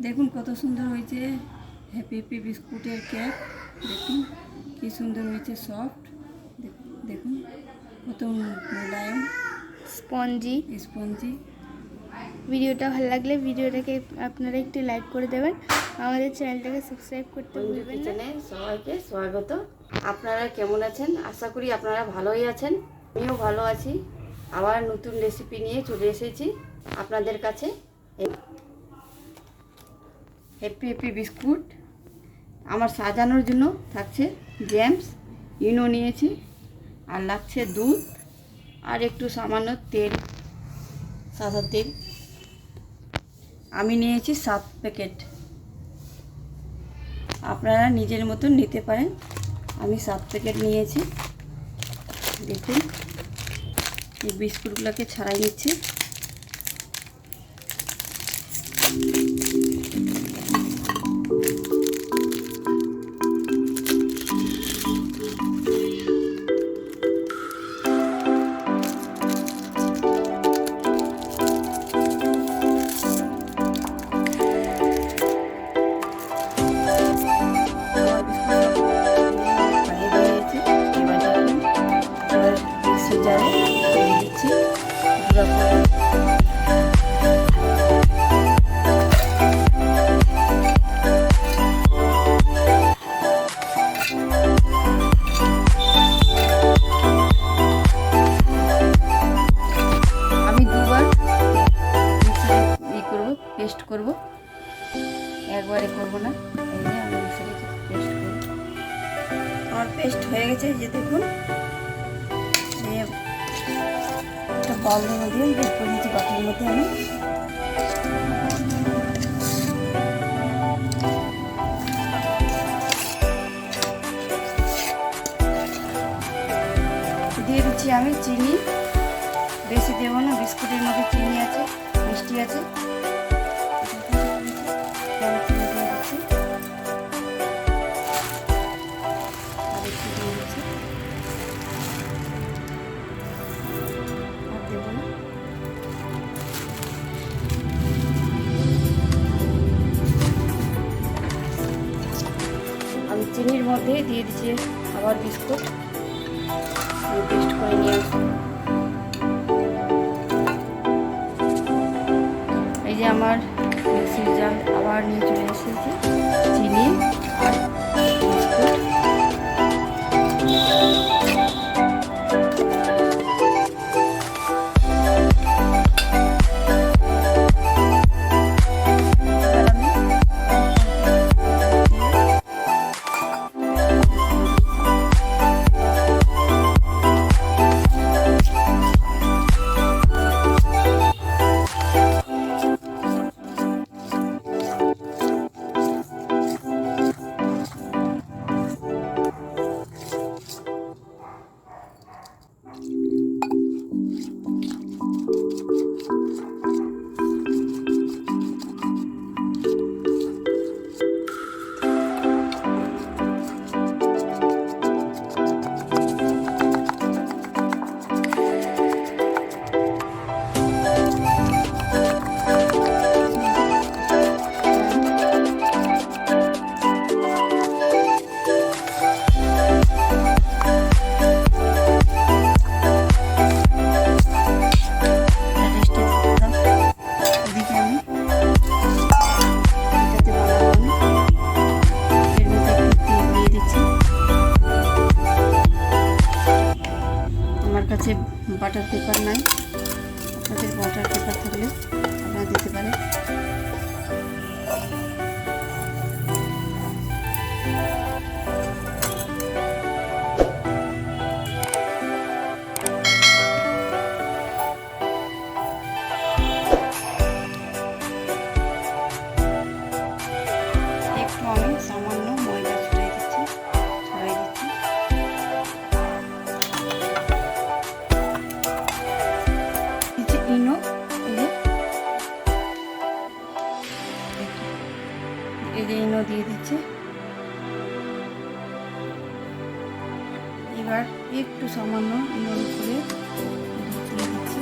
দেখুন কত সুন্দর হয়েছে হ্যাপি হ্যাপি বিস্কুটের কেক। দেখুন কি সুন্দর হয়েছে, সফট। দেখুন কত মোলায়েম, স্পঞ্জি। ভিডিওটা ভালো লাগলে ভিডিওটাকে আপনারা একটু লাইক করে দেবেন, আমাদের চ্যানেলটাকে সাবস্ক্রাইব করতে ভুলবেন না। সবাইকে স্বাগত। আপনারা কেমন আছেন? আশা করি আপনারা ভালোই আছেন। আমিও ভালো আছি। আবার নতুন রেসিপি নিয়ে চলে এসেছি আপনাদের কাছে। হ্যাপি হ্যাপি বিস্কুট আমার সাজানোর জন্য থাকছে জেমস, ইনো নিয়েছি, আর লাগছে দুধ আর একটু সামান্য তেল, সাদা তেল। আমি নিয়েছি 7 প্যাকেট। আপনারা নিজের মতন নিতে পারেন। আমি 7 প্যাকেট নিয়েছি। দেখুন এই বিস্কুটগুলোকে ছাড়াই নিচ্ছি। পেস্ট করব, একবারে করব না। এই যে আমি মিক্সারে পেস্ট করব। আমার পেস্ট হয়ে গেছে। যে দেখুন একটা বাউলের মধ্যে বের করে নিচ্ছি, বাটির মধ্যে আমি দিয়ে দিচ্ছি আমি চিনি। বেশি দেবো না, বিস্কুটের মধ্যে চিনি আছে, মিষ্টি আছে। আমি চিনির মধ্যে দিয়ে দিচ্ছি আবার বিস্কুট, পেস্ট করে নিয়ে আসবো। এই যে আমার মিক্সির জার আবার নিয়ে চলে এসেছি চিনি আর বিস্কুট। কাছে বাটার পেপার নাই, আপনাদের বাটার পেপার থাকলে আপনারা দিতে পারেন। একটু আমি সামান্য ময়দা ছড়াই দিচ্ছি। ইনো এই যে ইনো দিয়ে দিচ্ছি। এবার একটু সামান্য ইনোর উপরে দিয়ে দিচ্ছি।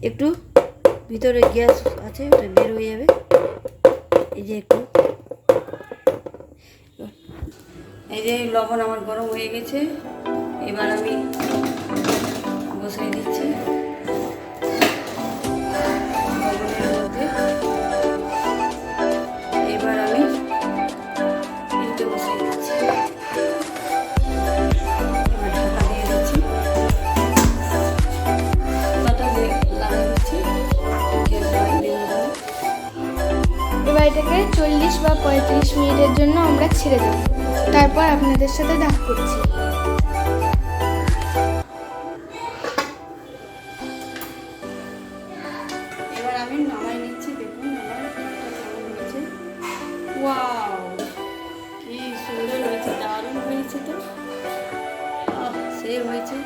একটু ভিতরে গ্যাস আছে, ওটা বের হয়ে যাবে। এই যে একটু, এই যে লবণ আমার গরম হয়ে গেছে। এবার আমি বসাই দিচ্ছি লবণের মধ্যে। এবার আমি এইটা বসাই দিচ্ছি, এবার ঢাকা দিয়ে দিচ্ছি, লাগিয়ে দিচ্ছি। এবার এটাকে 40 বা 35 মিনিটের জন্য আমরা ছেড়ে দেব, তারপর আপনাদের সাথে দেখা করছি। এবার আমি নামাই নিচ্ছি। দেখুন আমার কেকটা কেমন হয়েছে। ওয়াও, কি সুন্দর হয়েছে, দারুণ হয়েছে তো, সে হয়েছে।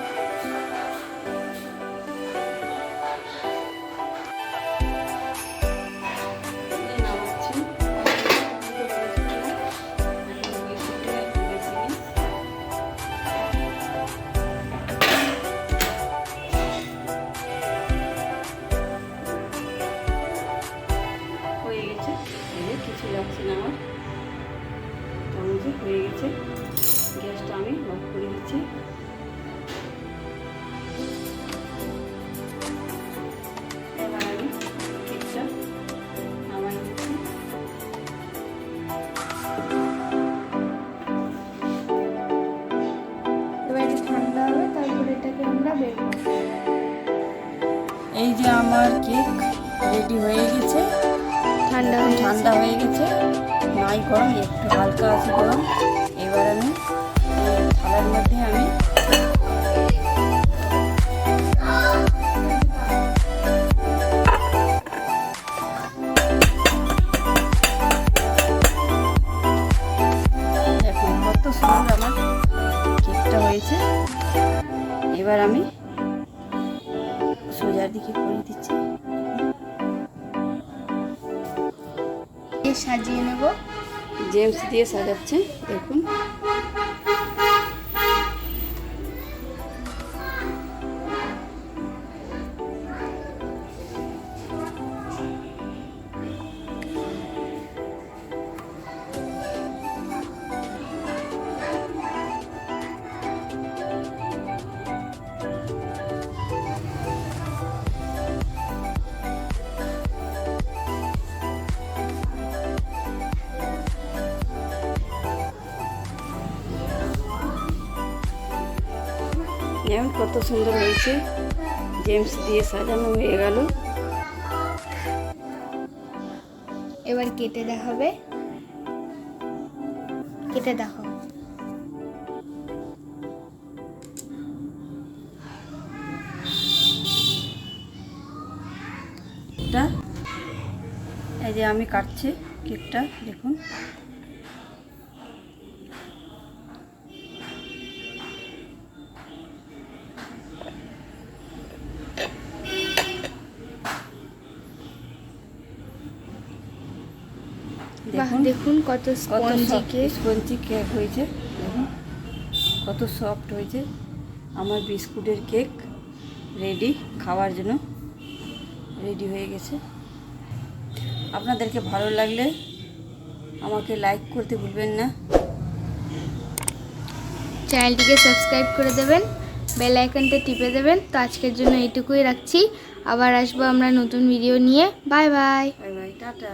নামাচ্ছি। হয়ে গেছে, কিছু লাগছে না আমার, চামচে হয়ে গেছে। গ্যাসটা আমি অফ করে দিচ্ছি। এবার আমি কেকটা নামাই দিচ্ছি। এবার এটা ঠান্ডা হবে, তারপর এটাকে আমরা বের করব। এই যে আমার কেক রেডি হয়ে গেছে। ঠান্ডা হয়ে গেছে, নাই গরম, একটু হালকা আছে গরম। এবার আমি এই থালার মধ্যে আমি দেখুন কত সুন্দর আমার কেকটা হয়েছে। এবার আমি সোজার দিকে করে দিচ্ছি। সাজিয়ে নেব। জেমস দিয়ে সাজাচ্ছে, দেখুন। যেমন কত সুন্দর হয়েছে, জেমস দিয়ে সাজানো হয়ে গেল। এবার কেটে দেখাবে, কেটে দেখাও। কেকটা এই যে আমি কাটছি কেকটা, দেখুন। দেখুন কত স্পঞ্জি কেক হয়েছে, দেখুন কত সফট হয়েছে। আমার বিস্কুটের কেক রেডি, খাওয়ার জন্য রেডি হয়ে গেছে। আপনাদেরকে ভালো লাগলে আমাকে লাইক করতে ভুলবেন না, চ্যানেলটিকে সাবস্ক্রাইব করে দেবেন, বেল আইকনটা টিপে দেবেন। তো আজকের জন্য এইটুকুই রাখছি, আবার আসবো আমরা নতুন ভিডিও নিয়ে। Bye bye. Bye bye, tata.